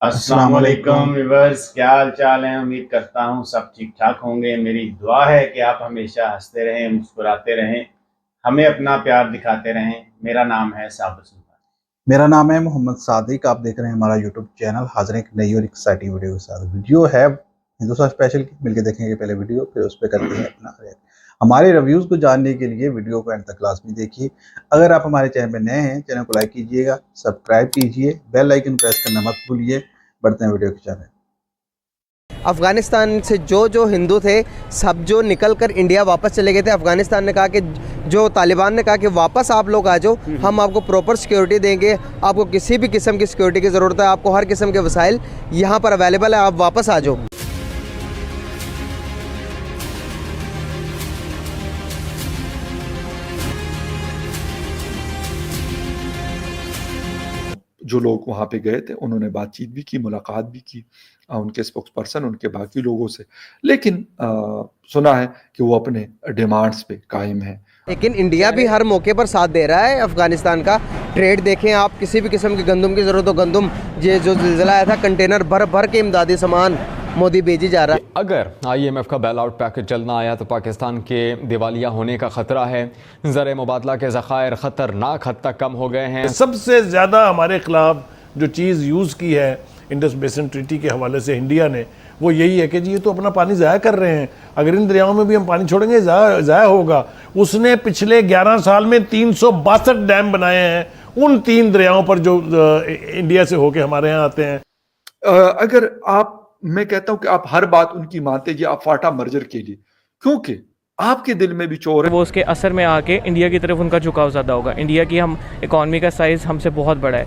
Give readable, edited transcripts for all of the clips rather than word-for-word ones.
अस्सलाम वालेकुम व्यूअर्स, क्या हाल चाल है। उम्मीद करता हूँ सब ठीक ठाक होंगे। मेरी दुआ है कि आप हमेशा हंसते रहें, मुस्कुराते रहें, हमें अपना प्यार दिखाते रहें। मेरा नाम है साबिर सुल्तान। मेरा नाम है मोहम्मद सादिक। आप देख रहे हैं हमारा यूट्यूब चैनल। हाजिर एक नई और एक्साइटिंग वीडियो के साथ। वीडियो है हिंदुस्तान स्पेशल की, मिलकर देखेंगे पहले वीडियो, फिर उस पर करते हैं अपना रिएक्ट। हमारे रिव्यूज़ को जानने के लिए वीडियो को एंड तक लाजमी देखिए। अगर आप हमारे चैनल पर नए हैं, चैनल को लाइक कीजिएगा, सब्सक्राइब कीजिए, बेल आइकन प्रेस करना मत भूलिए। बढ़ते हैं वीडियो की जाने। अफ़गानिस्तान से जो हिंदू थे सब जो निकल कर इंडिया वापस चले गए थे। अफ़गानिस्तान ने कहा कि जो तालिबान ने कहा कि वापस आप लोग आ जाओ, हम आपको प्रॉपर सिक्योरिटी देंगे, आपको किसी भी किस्म की सिक्योरिटी की ज़रूरत है, आपको हर किस्म के वसाइल यहाँ पर अवेलेबल है, आप वापस आ जाओ। जो लोग वहाँ पे गए थे उन्होंने बातचीत भी की, मुलाकात भी की उनके स्पोक्स पर्सन, उनके बाकी लोगों से, लेकिन सुना है कि वो अपने डिमांड्स पे कायम है। लेकिन इंडिया भी हर मौके पर साथ दे रहा है अफ़गानिस्तान का। ट्रेड देखें आप, किसी भी किस्म की गंदम की ज़रूरत हो, गंदम ये जो ज़िलज़ला आया था, कंटेनर भर भर के इमदादी सामान मोदी भेजी जा रहा है। अगर IMF का बेल आउट पैकेज जल्द ना आया तो पाकिस्तान के दिवालिया होने का खतरा है। ज़र मुबादला के ज़खायर खतरनाक हद तक कम हो गए हैं। सबसे ज़्यादा हमारे खिलाफ जो चीज़ यूज़ की है इंडस बेसिन ट्रीटी के हवाले से इंडिया ने, वो यही है कि जी ये तो अपना पानी ज़ाया कर रहे हैं, अगर इन दरियाओं में भी हम पानी छोड़ेंगे ज़ाया होगा। उसने पिछले 11 साल में 362 डैम बनाए हैं उन 3 दरियाओं पर जो इंडिया से होके हमारे यहाँ आते हैं। अगर आप, मैं कहता हूं कि आप हर बात उनकी मानते जी, आप फाटा मर्जर के लिए, क्योंकि आपके दिल में भी चोर है। वो उसके असर में आके इंडिया की तरफ उनका झुकाव ज़्यादा होगा। इंडिया की हम इकॉनमी का साइज हमसे बहुत बड़ा है।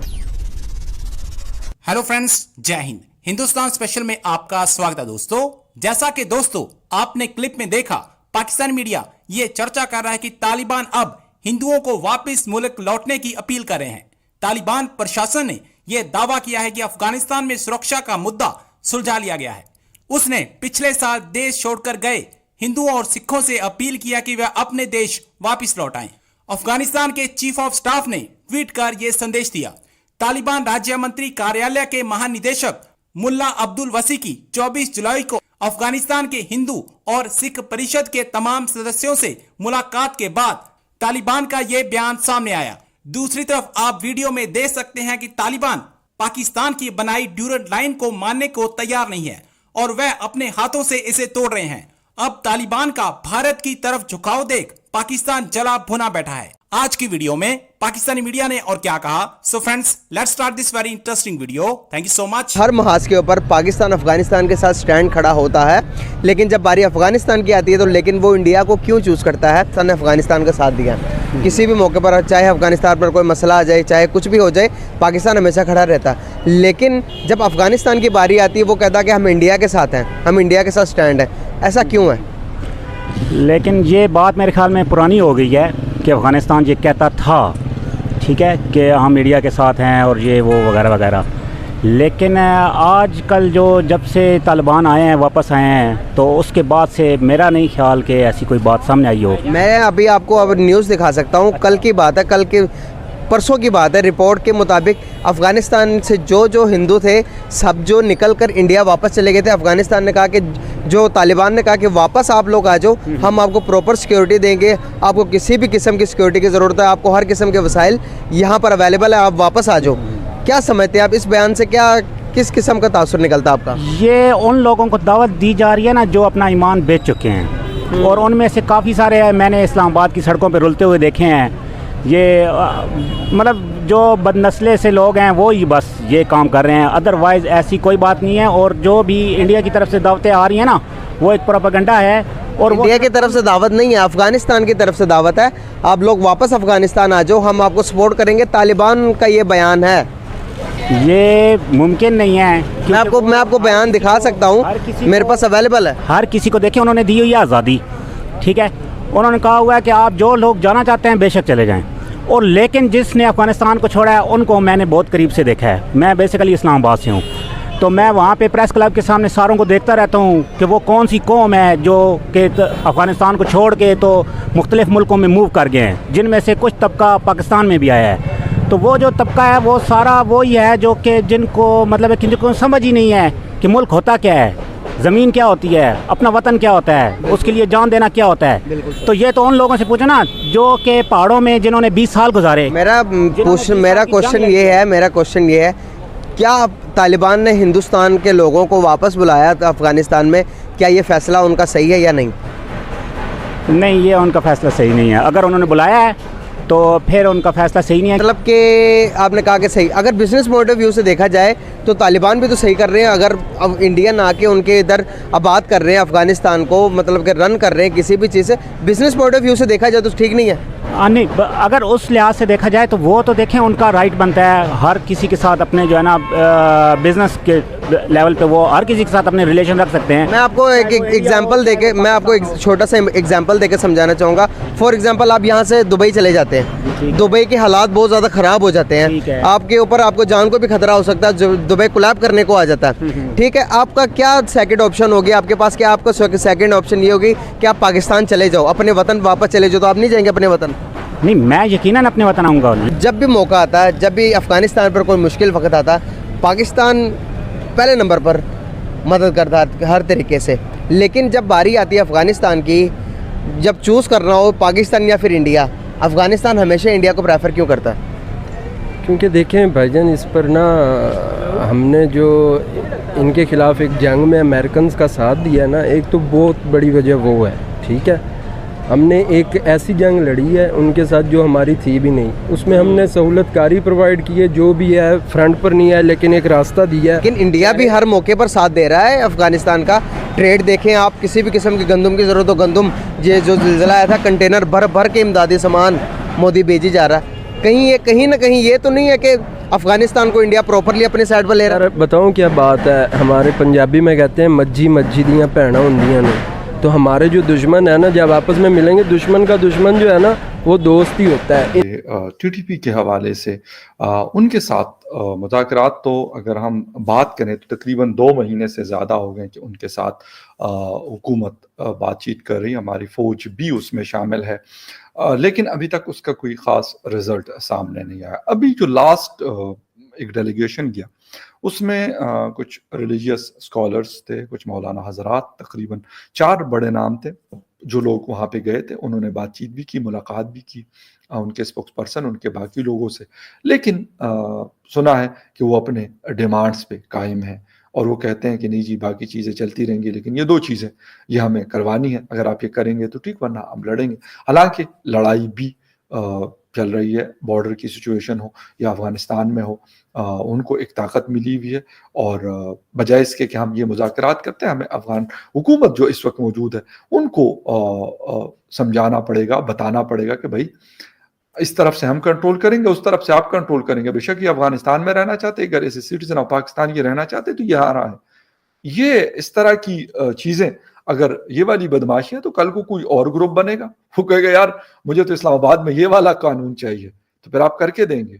हेलो फ्रेंड्स, जय हिंद। हिंदुस्तान स्पेशल में आपका स्वागत है दोस्तों। जैसा कि दोस्तों आपने क्लिप में देखा, पाकिस्तान मीडिया ये चर्चा कर रहा है कि तालिबान अब हिंदुओं को वापस मुल्क लौटने की अपील कर रहे हैं। तालिबान प्रशासन ने यह दावा किया है कि अफगानिस्तान में सुरक्षा का मुद्दा सुलझा लिया गया है। उसने पिछले साल देश छोड़कर गए हिंदुओं और सिखों से अपील किया कि वह अपने देश वापस लौट आएं। अफगानिस्तान के चीफ ऑफ स्टाफ ने ट्वीट कर यह संदेश दिया। तालिबान राज्य मंत्री कार्यालय के महानिदेशक मुल्ला अब्दुल वसी की 24 जुलाई को अफगानिस्तान के हिंदू और सिख परिषद के तमाम सदस्यों से मुलाकात के बाद तालिबान का यह बयान सामने आया। दूसरी तरफ आप वीडियो में देख सकते हैं कि तालिबान पाकिस्तान की बनाई ड्यूरेंट लाइन को मानने को तैयार नहीं है और वह अपने हाथों से इसे तोड़ रहे हैं। अब तालिबान का भारत की तरफ झुकाव देख पाकिस्तान जला भुना बैठा है। आज की वीडियो में पाकिस्तानी मीडिया ने और क्या कहा, so friends let's start this very interesting video. Thank you so much. हर महाज के ऊपर पाकिस्तान अफगानिस्तान के साथ स्टैंड खड़ा होता है, लेकिन जब बारी अफगानिस्तान की आती है तो लेकिन वो इंडिया को क्यों चूज करता है। पाकिस्तान ने अफगानिस्तान का साथ दिया किसी भी मौके पर, चाहे अफगानिस्तान पर कोई मसला आ जाए, चाहे कुछ भी हो जाए, पाकिस्तान हमेशा खड़ा रहता है। लेकिन जब अफगानिस्तान की बारी आती है वो कहता है कि हम इंडिया के साथ हैं, हम इंडिया के साथ स्टैंड है। ऐसा क्यों है? लेकिन ये बात मेरे ख्याल में पुरानी हो गई है कि अफ़गानिस्तान ये कहता था, ठीक है, कि हम इंडिया के साथ हैं और ये वो वगैरह वगैरह। लेकिन आजकल जो जब से तालिबान आए हैं, वापस आए हैं, तो उसके बाद से मेरा नहीं ख्याल कि ऐसी कोई बात सामने आई हो। मैं अभी आपको अब न्यूज़ दिखा सकता हूँ, कल की बात है, कल के परसों की बात है। रिपोर्ट के मुताबिक अफ़गानिस्तान से जो हिंदू थे सब जो निकल कर इंडिया वापस चले गए थे। अफ़गानिस्तान ने कहा कि जो तालिबान ने कहा कि वापस आप लोग आ जाओ, हम आपको प्रॉपर सिक्योरिटी देंगे, आपको किसी भी किस्म की सिक्योरिटी की ज़रूरत है, आपको हर किस्म के वसाइल यहाँ पर अवेलेबल है, आप वापस आ जाओ। क्या समझते हैं आप इस बयान से? क्या किस किस्म का तासुर निकलता आपका? ये उन लोगों को दावत दी जा रही है ना जो अपना ईमान बेच चुके हैं, और उनमें से काफ़ी सारे मैंने इस्लामाबाद की सड़कों पर रुलते हुए देखे हैं। ये मतलब जो बदनस्ले से लोग हैं वो ही बस ये काम कर रहे हैं, अदरवाइज़ ऐसी कोई बात नहीं है। और जो भी इंडिया की तरफ से दावतें आ रही हैं ना, वो एक प्रोपेगेंडा है। और इंडिया की तरफ से दावत नहीं है, अफ़गानिस्तान की तरफ से दावत है। आप लोग वापस अफ़गानिस्तान आ जाओ, हम आपको सपोर्ट करेंगे। तालिबान का ये बयान है, ये मुमकिन नहीं है। मैं आपको बयान दिखा सकता हूँ, मेरे पास अवेलेबल है। हर किसी को देखें, उन्होंने दी हुई है आज़ादी, ठीक है। उन्होंने कहा हुआ है कि आप जो लोग जाना चाहते हैं बेशक चले जाएं। और लेकिन जिसने अफ़गानिस्तान को छोड़ा है उनको मैंने बहुत करीब से देखा है। मैं बेसिकली इस्लामाबाद से हूँ, तो मैं वहाँ पे प्रेस क्लब के सामने सारों को देखता रहता हूँ कि वो कौन सी कौम है जो कि अफ़गानिस्तान को छोड़ के तो मुख्तलिफ़ मुल्कों में मूव कर गए हैं, जिनमें से कुछ तबका पाकिस्तान में भी आया है। तो वो जो तबका है वो सारा वही है जो कि जिनको मतलब है कि जिनको समझ ही नहीं है कि मुल्क होता क्या है, ज़मीन क्या होती है, अपना वतन क्या होता है, उसके लिए जान देना क्या होता है। तो ये तो उन लोगों से पूछो ना जो कि पहाड़ों में जिन्होंने 20 साल गुजारे। मेरा क्वेश्चन ये है, क्या तालिबान ने हिंदुस्तान के लोगों को वापस बुलाया था अफ़गानिस्तान में, क्या ये फ़ैसला उनका सही है या नहीं? नहीं, ये उनका फ़ैसला सही नहीं है। अगर उन्होंने बुलाया है तो फिर उनका फ़ैसला सही नहीं है। मतलब कि आपने कहा कि सही, अगर बिज़नेस पॉइंट ऑफ व्यू से देखा जाए तो तालिबान भी तो सही कर रहे हैं। अगर अब इंडियन आके उनके इधर आबाद कर रहे हैं अफ़गानिस्तान को, मतलब कि रन कर रहे हैं किसी भी चीज़ से, बिज़नेस पॉइंट ऑफ व्यू से देखा जाए तो ठीक नहीं है? नहीं, अगर उस लिहाज से देखा जाए तो वो तो देखें उनका राइट बनता है हर किसी के साथ अपने जो है ना बिज़नेस के लेवल पे वो हर किसी के साथ अपने रिलेशन रख सकते हैं। मैं आपको एक एग्जांपल देके, मैं आपको एक छोटा सा एग्जांपल देके समझाना चाहूँगा। फॉर एग्जांपल, आप यहाँ से दुबई चले जाते हैं, दुबई के हालात बहुत ज़्यादा ख़राब हो जाते हैं, आपके ऊपर आपको जान को भी खतरा हो सकता है, दुबई कोलैप्स करने को आ जाता है। ठीक है, आपका क्या सेकंड ऑप्शन होगी आपके पास? क्या आपका सेकंड ऑप्शन ये होगी कि आप पाकिस्तान चले जाओ, अपने वतन वापस चले जाओ? तो आप नहीं जाएंगे अपने वतन? नहीं, मैं यकीनन अपने वतन आऊँगा। जब भी मौका आता है, जब भी अफ़गानिस्तान पर कोई मुश्किल वक्त आता है, पाकिस्तान पहले नंबर पर मदद करता है हर तरीके से। लेकिन जब बारी आती है अफ़गानिस्तान की, जब चूज़ करना हो पाकिस्तान या फिर इंडिया, अफ़गानिस्तान हमेशा इंडिया को प्रेफर क्यों करता है? क्योंकि देखें भाईजान, इस पर ना हमने जो इनके ख़िलाफ़ एक जंग में अमेरिकन का साथ दिया ना, एक तो बहुत बड़ी वजह वो है। ठीक है, हमने एक ऐसी जंग लड़ी है उनके साथ जो हमारी थी भी नहीं, उसमें हमने सहूलतकारी प्रोवाइड की है, जो भी है फ्रंट पर नहीं है लेकिन एक रास्ता दिया है। लेकिन इंडिया भी हर मौके पर साथ दे रहा है अफ़गानिस्तान का। ट्रेड देखें आप, किसी भी किस्म की गंदम की ज़रूरत हो, गंदम, ये जो ज़िलज़ला आया था, कंटेनर भर भर के इमदादी सामान मोदी भेजी जा रहा है। कहीं ना कहीं ये तो नहीं है कि अफ़गानिस्तान को इंडिया प्रॉपरली अपने साइड पर ले रहा है? बताऊँ क्या बात है, हमारे पंजाबी में कहते हैं मज्जी मज्जी दियाँ भैनां हुंदियां ने। तो हमारे जो दुश्मन है ना, जब आपस में मिलेंगे, दुश्मन का दुश्मन जो है ना वो दोस्त ही होता है। टीटीपी के हवाले से उनके साथ मुज़ाकरात, तो अगर हम बात करें तो तकरीबन 2 महीने से ज़्यादा हो गए कि उनके साथ हुकूमत बातचीत कर रही है, हमारी फ़ौज भी उसमें शामिल है, लेकिन अभी तक उसका कोई ख़ास रिज़ल्ट सामने नहीं आया। अभी जो लास्ट एक डेलीगेशन गया उसमें कुछ रिलीजियस स्कॉलर्स थे, कुछ मौलाना हजरात, तकरीबन 4 बड़े नाम थे जो लोग वहाँ पे गए थे। उन्होंने बातचीत भी की, मुलाकात भी की उनके स्पोक्स पर्सन, उनके बाकी लोगों से, लेकिन सुना है कि वो अपने डिमांड्स पे कायम हैं और वो कहते हैं कि नहीं जी, बाकी चीज़ें चलती रहेंगी, लेकिन ये 2 चीज़ें ये हमें करवानी है, अगर आप ये करेंगे तो ठीक, वरना हम लड़ेंगे। हालांकि लड़ाई भी चल रही है, बॉर्डर की सिचुएशन हो या अफ़गानिस्तान में हो, उनको एक ताकत मिली हुई है और बजाय इसके कि हम ये मुज़ाकरात करते हैं, हमें अफ़गान हुकूमत जो इस वक्त मौजूद है उनको समझाना पड़ेगा, बताना पड़ेगा कि भाई इस तरफ से हम कंट्रोल करेंगे, उस तरफ से आप कंट्रोल करेंगे। बेशक ये अफ़गानिस्तान में रहना चाहते, अगर ऐसे सिटीजन ऑफ पाकिस्तान ये रहना चाहते तो ये आ रहा है। ये इस तरह की चीज़ें, अगर ये वाली बदमाशी है तो कल को कोई और ग्रुप बनेगा, वो कहेगा यार मुझे तो इस्लामाबाद में ये वाला कानून चाहिए, तो फिर आप करके देंगे।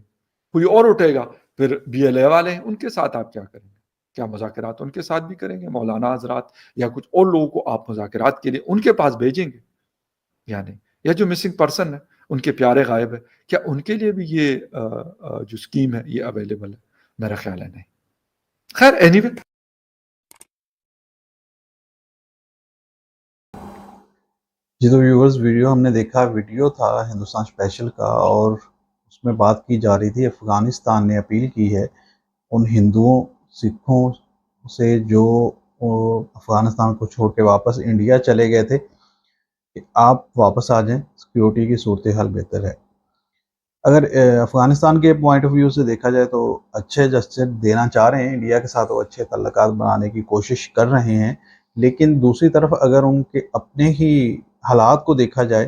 कोई और उठेगा, फिर BLA वाले हैं, उनके साथ आप क्या करेंगे? क्या मुज़ाकरात उनके साथ भी करेंगे? मौलाना हज़रात या कुछ और लोगों को आप मुज़ाकरात के लिए उनके पास भेजेंगे या नहीं? या जो मिसिंग पर्सन है, उनके प्यारे गायब है, क्या उनके लिए भी ये जो स्कीम है ये अवेलेबल है? मेरा ख्याल है नहीं। खैर, एनीवे, जी तो व्यूअर्स, वीडियो हमने देखा, वीडियो था हिंदुस्तान स्पेशल का और उसमें बात की जा रही थी, अफ़गानिस्तान ने अपील की है उन हिंदुओं, सिखों से जो अफ़गानिस्तान को छोड़ के वापस इंडिया चले गए थे कि आप वापस आ जाएं, सिक्योरिटी की सूरत हाल बेहतर है। अगर अफ़गानिस्तान के पॉइंट ऑफ व्यू से देखा जाए तो अच्छे जस्टिस देना चाह रहे हैं इंडिया के साथ, वो अच्छे तल्लुकात बनाने की कोशिश कर रहे हैं, लेकिन दूसरी तरफ अगर उनके अपने ही हालात को देखा जाए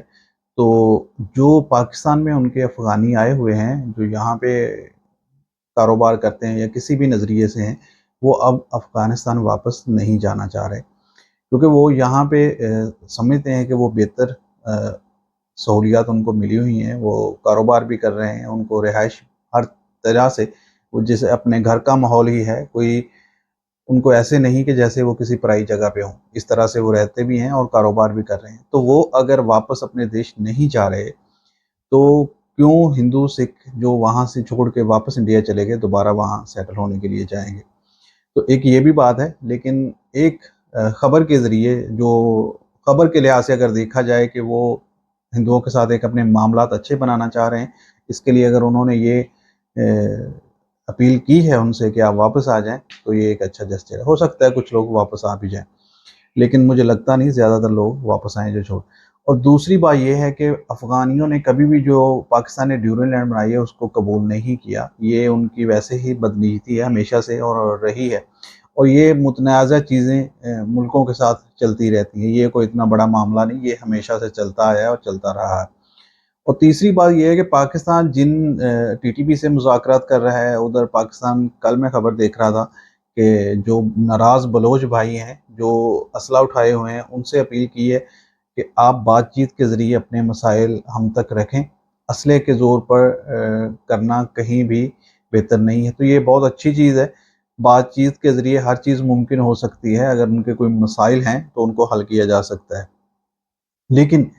तो जो पाकिस्तान में उनके अफ़गानी आए हुए हैं, जो यहाँ पे कारोबार करते हैं या किसी भी नज़रिए से हैं, वो अब अफ़गानिस्तान वापस नहीं जाना चाह रहे, क्योंकि वो यहाँ पे समझते हैं कि वो बेहतर सहूलियात उनको मिली हुई हैं, वो कारोबार भी कर रहे हैं, उनको रिहाइश हर तरह से, वो जैसे अपने घर का माहौल ही है, कोई उनको ऐसे नहीं कि जैसे वो किसी पराई जगह पे हों, इस तरह से वो रहते भी हैं और कारोबार भी कर रहे हैं। तो वो अगर वापस अपने देश नहीं जा रहे तो क्यों हिंदू सिख जो वहाँ से छोड़ के वापस इंडिया चले गए दोबारा वहाँ सेटल होने के लिए जाएंगे। तो एक ये भी बात है, लेकिन एक खबर के ज़रिए, जो खबर के लिहाज से अगर देखा जाए कि वो हिंदुओं के साथ एक अपने मामलात अच्छे बनाना चाह रहे हैं, इसके लिए अगर उन्होंने ये अपील की है उनसे कि आप वापस आ जाएं, तो ये एक अच्छा जेस्चर है। हो सकता है कुछ लोग वापस आ भी जाएं, लेकिन मुझे लगता नहीं ज़्यादातर लोग वापस आएँ जो छोड़। और दूसरी बात ये है कि अफ़गानियों ने कभी भी जो पाकिस्तान ने ड्यूरल लैंड बनाई है उसको कबूल नहीं किया। ये उनकी वैसे ही बदनीयती है हमेशा से और रही है, और ये मुतनाज़ा चीज़ें मुल्कों के साथ चलती रहती हैं। ये कोई इतना बड़ा मामला नहीं, ये हमेशा से चलता आया है और चलता रहा है। और तीसरी बात ये है कि पाकिस्तान जिन टीटीपी से मुज़ाकरात कर रहा है, उधर पाकिस्तान, कल मैं खबर देख रहा था कि जो नाराज़ बलोच भाई हैं जो असला उठाए हुए हैं, उनसे अपील की है कि आप बातचीत के ज़रिए अपने मसाइल हम तक रखें, असले के ज़ोर पर करना कहीं भी बेहतर नहीं है। तो ये बहुत अच्छी चीज़ है, बातचीत के ज़रिए हर चीज़ मुमकिन हो सकती है। अगर उनके कोई मसाइल हैं तो उनको हल किया जा सकता है। लेकिन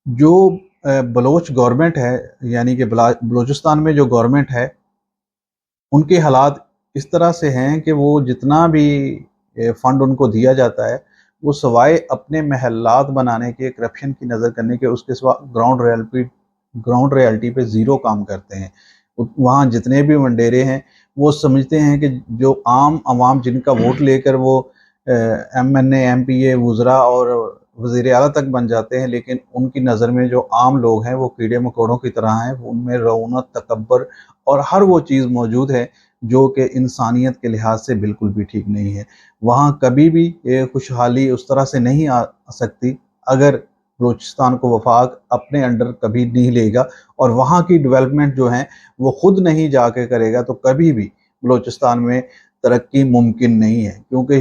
जो बलोच गवर्नमेंट है, यानी कि बलूचिस्तान में जो गवर्नमेंट है, उनके हालात इस तरह से हैं कि वो जितना भी फ़ंड उनको दिया जाता है, वो सवाए अपने महल्लात बनाने के, करप्शन की नज़र करने के, उसके सिवा ग्राउंड रियलिटी पे ज़ीरो काम करते हैं। वहाँ जितने भी वंडेरे हैं, वो समझते हैं कि जो आम आवाम जिनका वोट लेकर वो MNA, MPA, वुज़रा और वज़ीर आला तक बन जाते हैं, लेकिन उनकी नज़र में जो आम लोग हैं वो कीड़े मकोड़ों की तरह हैं। उनमें रऊनत, तकब्बर और हर वो चीज़ मौजूद है जो कि इंसानियत के लिहाज से बिल्कुल भी ठीक नहीं है। वहाँ कभी भी ये खुशहाली उस तरह से नहीं आ सकती अगर बलूचिस्तान को वफाक अपने अंडर कभी नहीं लेगा और वहाँ की डेवलपमेंट जो है वो खुद नहीं जाके करेगा, तो कभी भी बलूचिस्तान में तरक्की मुमकिन नहीं है। क्योंकि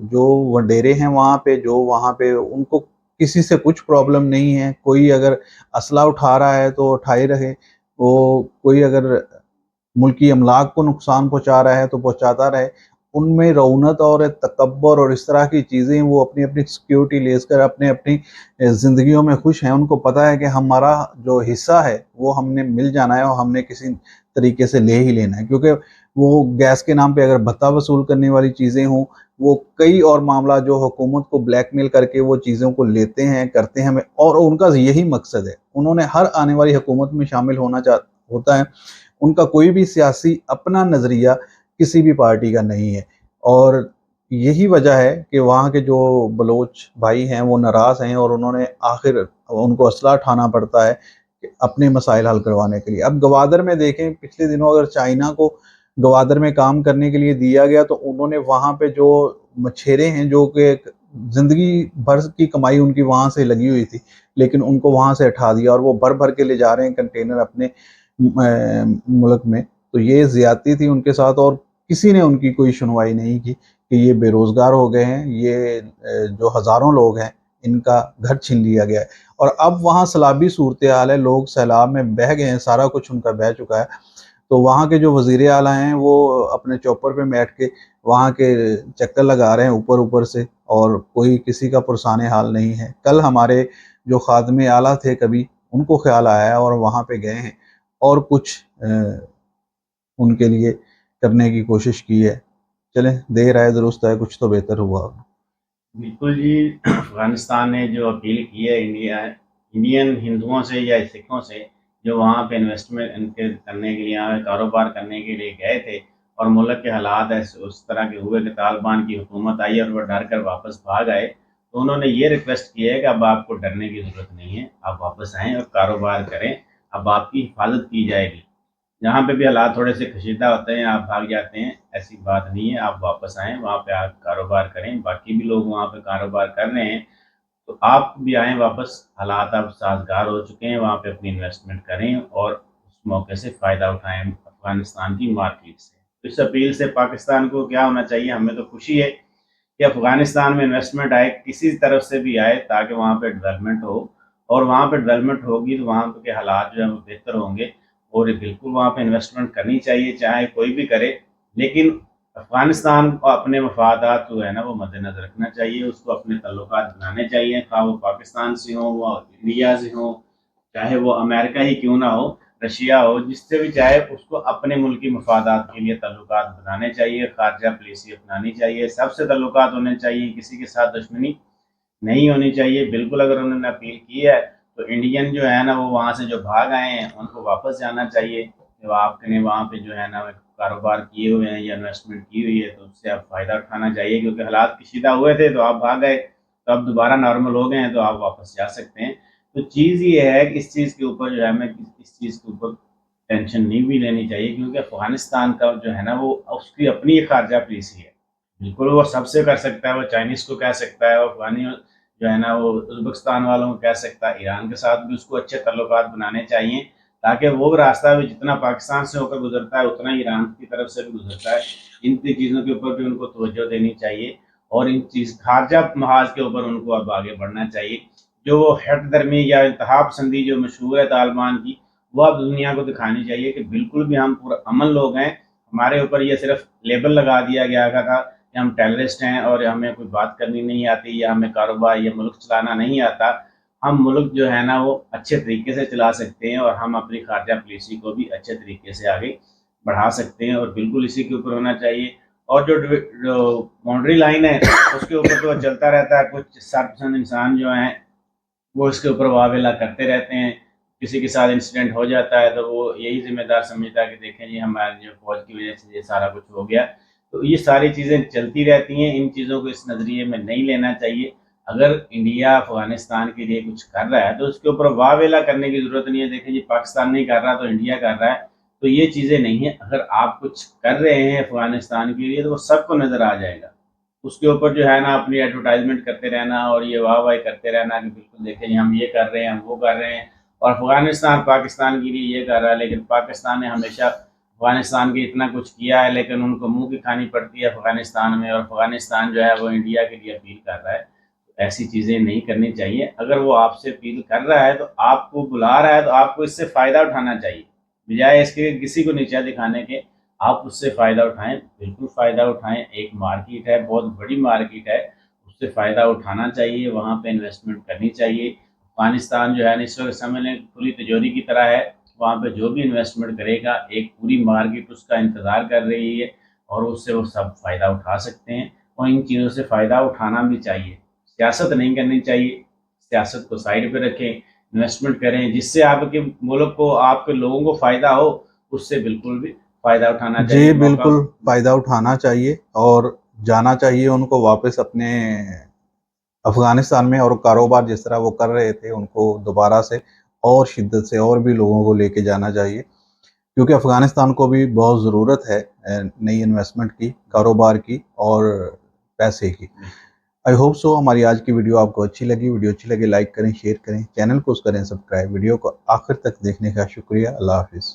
जो वडेरे हैं वहाँ पे उनको किसी से कुछ प्रॉब्लम नहीं है। कोई अगर असला उठा रहा है तो उठाए रहे, वो कोई अगर मुल्की अमलाक को नुकसान पहुँचा रहा है तो पहुँचाता रहे। उनमें रौनत और तकब्बर और इस तरह की चीज़ें, वो अपनी-अपनी सिक्योरिटी लेकर अपनी-अपनी ज़िंदगियों में खुश हैं। उनको पता है कि हमारा जो हिस्सा है वो हमने मिल जाना है और हमने किसी तरीके से ले ही लेना है। क्योंकि वो गैस के नाम पे अगर भत्ता वसूल करने वाली चीज़ें हों, वो कई और मामला जो हुकूमत को ब्लैकमेल करके वो चीज़ों को लेते हैं, करते हैं हमें, और उनका यही मकसद है। उन्होंने हर आने वाली हुकूमत में शामिल होता है। उनका कोई भी सियासी अपना नज़रिया किसी भी पार्टी का नहीं है, और यही वजह है कि वहाँ के जो बलोच भाई हैं वो नाराज़ हैं और उन्होंने आखिर उनको असला उठाना पड़ता है कि अपने मसाइल हल करवाने के लिए। अब गवादर में देखें, पिछले दिनों अगर चाइना को गवादर में काम करने के लिए दिया गया तो उन्होंने वहाँ पे जो मछेरे हैं जो कि ज़िंदगी भर की कमाई उनकी वहाँ से लगी हुई थी, लेकिन उनको वहाँ से हटा दिया और वो भर-भर के ले जा रहे हैं कंटेनर अपने मुल्क में। तो ये ज़्यादती थी उनके साथ और किसी ने उनकी कोई सुनवाई नहीं की कि ये बेरोज़गार हो गए हैं, ये जो हज़ारों लोग हैं इनका घर छीन लिया गया है। और अब वहाँ सैलाबी सूरत-ए-हाल है, लोग सैलाब में बह गए हैं, सारा कुछ उनका बह चुका है। तो वहाँ के जो वज़ीर आला हैं वो अपने चॉपर पे बैठ के वहाँ के चक्कर लगा रहे हैं ऊपर-ऊपर से, और कोई किसी का पुरसाने हाल नहीं है। कल हमारे जो खादिम आला थे कभी, उनको ख़्याल आया और वहाँ पे गए हैं और कुछ उनके लिए करने की कोशिश की है। चलें, देर आए दुरुस्त आए, कुछ तो बेहतर हुआ। बिल्कुल जी, अफ़गानिस्तान ने जो अपील की है इंडियन हिंदुओं से या सिखों से जो वहाँ पे इन्वेस्टमेंट इनके करने के लिए, यहाँ कारोबार करने के लिए गए थे और मुल्क के हालात ऐसे उस तरह के हुए कि तालिबान की हुकूमत आई और वो डर कर वापस भाग आए, तो उन्होंने ये रिक्वेस्ट की है कि अब आपको डरने की ज़रूरत नहीं है, आप वापस आएँ और कारोबार करें, अब आपकी हिफाजत की जाएगी। जहाँ पे भी हालात थोड़े से कशीदा होते हैं, आप भाग जाते हैं, ऐसी बात नहीं है, आप वापस आएँ, वहाँ पे आप कारोबार करें। बाकी भी लोग वहाँ पे कारोबार कर रहे हैं, तो आप भी आएँ वापस। हालात अब साज़गार हो चुके हैं, वहाँ पे अपनी इन्वेस्टमेंट करें और उस मौके से फ़ायदा उठाएँ अफ़गानिस्तान की मार्केट से। तो इस अपील से पाकिस्तान को क्या होना चाहिए, हमें तो खुशी है कि अफ़गानिस्तान में इन्वेस्टमेंट आए, किसी तरफ से भी आए, ताकि वहाँ पे डेवलपमेंट हो, और वहाँ पे डेवलपमेंट होगी तो वहाँ के हालात जो हैं वो बेहतर होंगे। और बिल्कुल वहाँ पे इन्वेस्टमेंट करनी चाहिए, चाहे कोई भी करे, लेकिन अफ़गानिस्तान को अपने मफादात जो है ना वो मद्देनज़र रखना चाहिए, उसको अपने तल्लुकात बनाने चाहिए, खा वो पाकिस्तान से हों, वो इंडिया से हों, चाहे वो अमेरिका ही क्यों ना हो। रशिया हो, जिससे भी चाहे उसको अपने मुल्क की मफादात के लिए तल्लुकात बनाने चाहिए, खारजा पॉलिसी अपनानी चाहिए, सबसे तल्लुकात होने चाहिए, किसी के साथ दुश्मनी नहीं होनी चाहिए। बिल्कुल अगर उन्होंने अपील की है तो इंडियन जो है ना वो वहाँ से जो भाग आए हैं उनको वापस जाना चाहिए। जो आपने वहाँ पे जो है ना कारोबार किए हुए हैं या इन्वेस्टमेंट की हुई है तो उससे आप फ़ायदा उठाना चाहिए, क्योंकि हालात कशीदा हुए थे तो आप भाग गए, तो अब दोबारा नॉर्मल हो गए हैं तो आप वापस जा सकते हैं। तो चीज़ ये है कि इस चीज़ के ऊपर जो है हमें इस चीज़ के ऊपर टेंशन नहीं भी लेनी चाहिए, क्योंकि अफ़गानिस्तान का जो है ना वो उसकी अपनी खारजा पॉलिसी है। बिल्कुल वो सबसे कर सकता है, वो चाइनीज़ को कह सकता है, वो अफ़गानी जो है ना वो उज़्बेकिस्तान वालों को कह सकता है, ईरान के साथ भी उसको अच्छे तल्लुकात बनाने चाहिए, ताकि वो रास्ता भी जितना पाकिस्तान से होकर गुजरता है उतना ईरान की तरफ से भी गुजरता है। इन चीज़ों के ऊपर भी उनको तवज्जो देनी चाहिए और इन चीज़ खारजा महाज के ऊपर उनको अब आगे बढ़ना चाहिए। जो वो हट दर्मी या इंतहा पसंदी जो मशहूर है तालिबान की, वो अब दुनिया को दिखानी चाहिए कि बिल्कुल भी हम पूरा अमन लोग हैं। हमारे ऊपर ये सिर्फ लेबल लगा दिया गया था कि हम टेररिस्ट हैं और हमें कोई बात करनी नहीं आती या हमें कारोबार या मुल्क चलाना नहीं आता। हम मुल्क जो है ना वो अच्छे तरीके से चला सकते हैं और हम अपनी खारजा पॉलिसी को भी अच्छे तरीके से आगे बढ़ा सकते हैं, और बिल्कुल इसी के ऊपर होना चाहिए। और जो बाउंड्री लाइन है उसके ऊपर तो चलता रहता है, कुछ सरपसंद इंसान जो हैं वो इसके ऊपर वावेला करते रहते हैं। किसी के साथ इंसिडेंट हो जाता है तो वो यही जिम्मेदार समझता है कि देखें जी हमारे जो फौज की वजह से ये सारा कुछ हो गया। तो ये सारी चीज़ें चलती रहती हैं, इन चीज़ों को इस नज़रिए में नहीं लेना चाहिए। अगर इंडिया अफ़गानिस्तान के लिए कुछ कर रहा है तो उसके ऊपर वावेला करने की ज़रूरत नहीं है। देखें जी पाकिस्तान नहीं कर रहा तो इंडिया कर रहा है, तो ये चीज़ें नहीं हैं। अगर आप कुछ कर रहे हैं अफ़गानिस्तान के लिए तो वो सबको नज़र आ जाएगा। उसके ऊपर जो है ना अपनी एडवर्टाइजमेंट करते रहना और ये वाह-वाही करते रहना कि बिल्कुल देखें जी हम ये कर रहे हैं, हम वो कर रहे हैं, और अफ़गानिस्तान पाकिस्तान के लिए ये कर रहा है। लेकिन पाकिस्तान ने हमेशा अफ़गानिस्तान के इतना कुछ किया है, लेकिन उनको मुँह की खानी पड़ती है अफ़गानिस्तान में, और अफ़गानिस्तान जो है वो इंडिया के लिए अपील कर रहा है। तो ऐसी चीज़ें नहीं करनी चाहिए। अगर वो आपसे अपील कर रहा है तो आपको बुला रहा है तो आपको इससे फ़ायदा उठाना चाहिए, बजाय इसके किसी को नीचा दिखाने के। आप उससे फ़ायदा उठाएँ, बिल्कुल फ़ायदा उठाएँ। एक मार्केट है, बहुत बड़ी मार्केट है, उससे फ़ायदा उठाना चाहिए, वहाँ पे इन्वेस्टमेंट करनी चाहिए। अफ़गानिस्तान जो है ना इस वक्त समझ लें खुली तिजोरी की तरह है, वहाँ पे जो भी इन्वेस्टमेंट करेगा एक पूरी मार्केट उसका इंतज़ार कर रही है और उससे वो सब फ़ायदा उठा सकते हैं, और इन चीज़ों से फ़ायदा उठाना भी चाहिए। सियासत नहीं करनी चाहिए, सियासत को साइड पे रखें, इन्वेस्टमेंट करें जिससे आपके मुल्क को, आपके लोगों को फ़ायदा हो, उससे बिल्कुल भी फ़ायदा उठाना चाहिए। जी बिल्कुल फ़ायदा उठाना चाहिए और जाना चाहिए उनको वापस अपने अफ़गानिस्तान में, और कारोबार जिस तरह वो कर रहे थे उनको दोबारा से और शिद्दत से और भी लोगों को लेके जाना चाहिए, क्योंकि अफ़गानिस्तान को भी बहुत ज़रूरत है नई इन्वेस्टमेंट की, कारोबार की और पैसे की। आई होप सो हमारी आज की वीडियो आपको अच्छी लगी। वीडियो अच्छी लगे लाइक करें, शेयर करें, चैनल को करें सब्सक्राइब। वीडियो को आखिर तक देखने का शुक्रिया। अल्लाह हाफ़िज़।